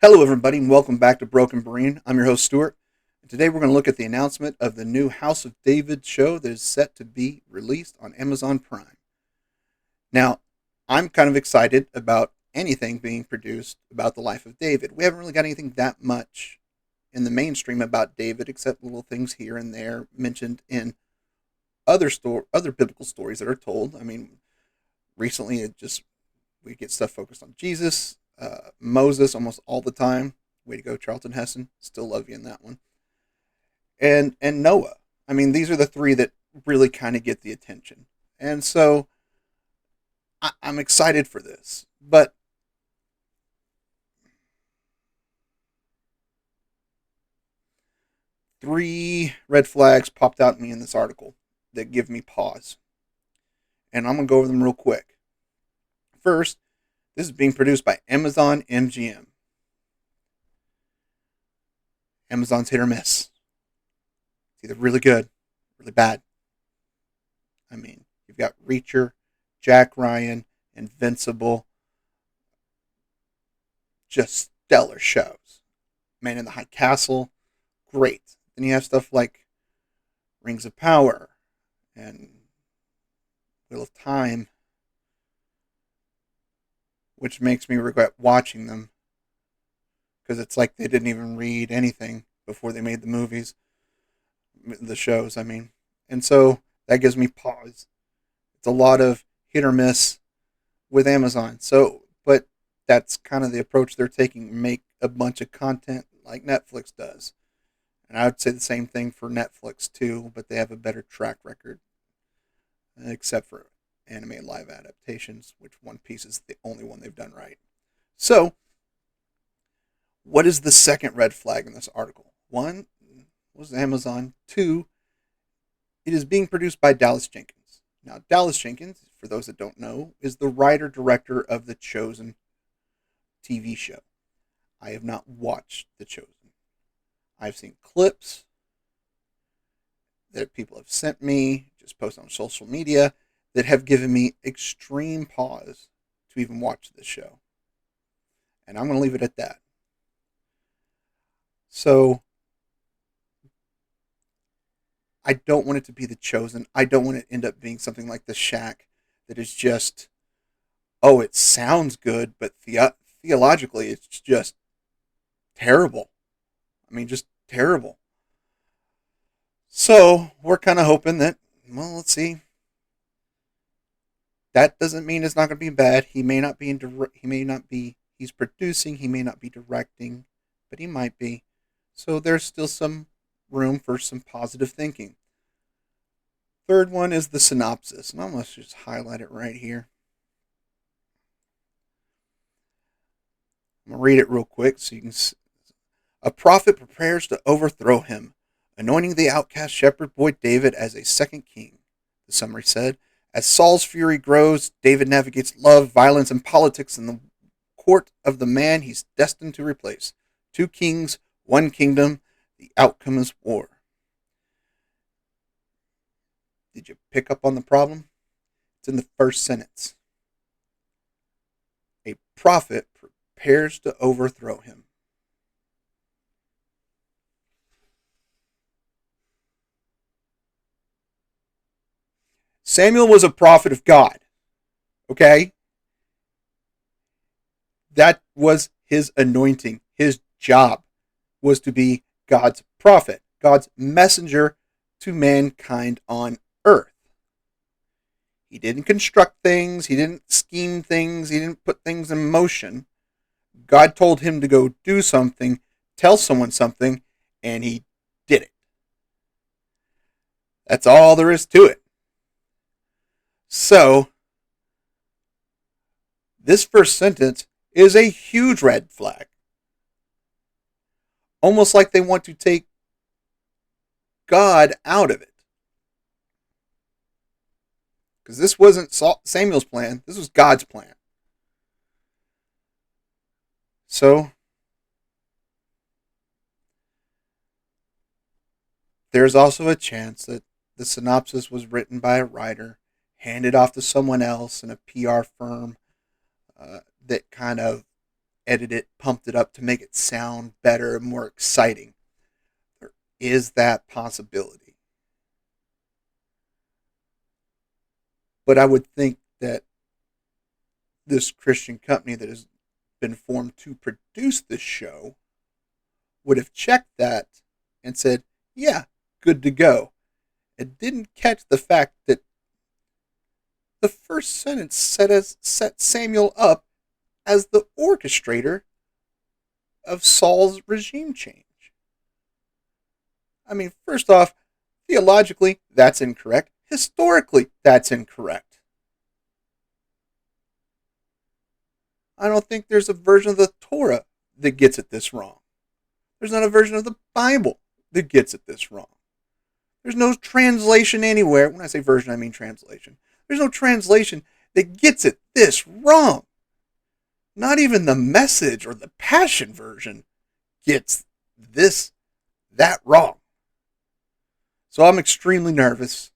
Hello, everybody, and welcome back to Broken Brain. I'm your host, Stuart. And today we're going to look at the announcement of the new House of David show that is set to be released on Amazon Prime. Now, I'm kind of excited about anything being produced about the life of David. We haven't really got anything that much in the mainstream about David, except little things here and there mentioned in other biblical stories that are told. I mean, recently we get stuff focused on Jesus, Moses almost all the time. Way to go, Charlton Heston. Still love you in that one. And Noah. I mean, these are the three that really kind of get the attention. And so I'm excited for this. But three red flags popped out at me in this article that give me pause. And I'm going to go over them real quick. First, this is being produced by Amazon MGM. Amazon's hit or miss. It's either really good, really bad. I mean, you've got Reacher, Jack Ryan, Invincible, just stellar shows. Man in the High Castle, great. Then you have stuff like Rings of Power and Wheel of Time, which makes me regret watching them because it's like they didn't even read anything before they made the movies, the shows, I mean. And so that gives me pause. It's a lot of hit or miss with Amazon. So, but that's kind of the approach they're taking, make a bunch of content like Netflix does. And I would say the same thing for Netflix too, but they have a better track record, except for anime live adaptations, which One Piece is the only one they've done right. So, what is the second red flag in this article? One was Amazon. Two, it is being produced by Dallas Jenkins. Now, Dallas Jenkins, for those that don't know, is the writer-director of The Chosen TV show. I have not watched The Chosen. I've seen clips that people have sent me, just posted on social media, that have given me extreme pause to even watch this show. And I'm going to leave it at that. So, I don't want it to be The Chosen. I don't want it to end up being something like The Shack that is just, oh, it sounds good, but theologically it's just terrible. I mean, just terrible. So, we're kind of hoping that, well, let's see. That doesn't mean it's not going to be bad. He may not be he's producing, he may not be directing, but he might be. So there's still some room for some positive thinking. Third one is the synopsis, and I'm going to just highlight it right here. I'm going to read it real quick so you can see. A prophet prepares to overthrow him, anointing the outcast shepherd boy David as a second king, the summary said. As Saul's fury grows, David navigates love, violence, and politics in the court of the man he's destined to replace. Two kings, one kingdom, the outcome is war. Did you pick up on the problem? It's in the first sentence. A prophet prepares to overthrow him. Samuel was a prophet of God. Okay? That was his anointing. His job was to be God's prophet, God's messenger to mankind on earth. He didn't construct things, he didn't scheme things, he didn't put things in motion. God told him to go do something, tell someone something, and he did it. That's all there is to it. So, this first sentence is a huge red flag. Almost like they want to take God out of it. Because this wasn't Samuel's plan, this was God's plan. So, there's also a chance that the synopsis was written by a writer, handed off to someone else in a PR firm that kind of edited it, pumped it up to make it sound better, more exciting. There is that possibility. But I would think that this Christian company that has been formed to produce this show would have checked that and said, yeah, good to go. It didn't catch the fact that the first sentence set Samuel up as the orchestrator of Saul's regime change. I mean, first off, theologically, that's incorrect. Historically, that's incorrect. I don't think there's a version of the Torah that gets it this wrong. There's not a version of the Bible that gets it this wrong. There's no translation anywhere. When I say version, I mean translation. There's no translation that gets it this wrong. Not even the Message or the Passion version gets that wrong. So I'm extremely nervous.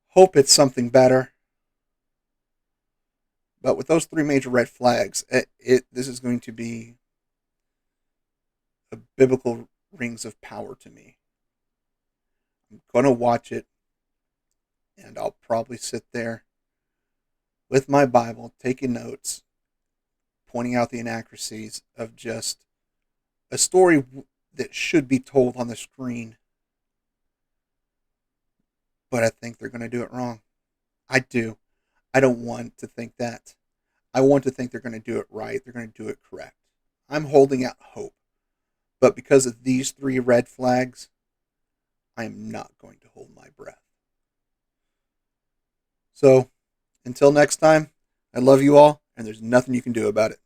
Hope it's something better. But with those three major red flags, this is going to be a biblical rings of power to me. I'm going to watch it, and I'll probably sit there with my Bible, taking notes, pointing out the inaccuracies of just a story that should be told on the screen. But I think they're going to do it wrong. I do. I don't want to think that. I want to think they're going to do it right. They're going to do it correct. I'm holding out hope. But because of these three red flags, I am not going to hold my breath. So, until next time, I love you all, and there's nothing you can do about it.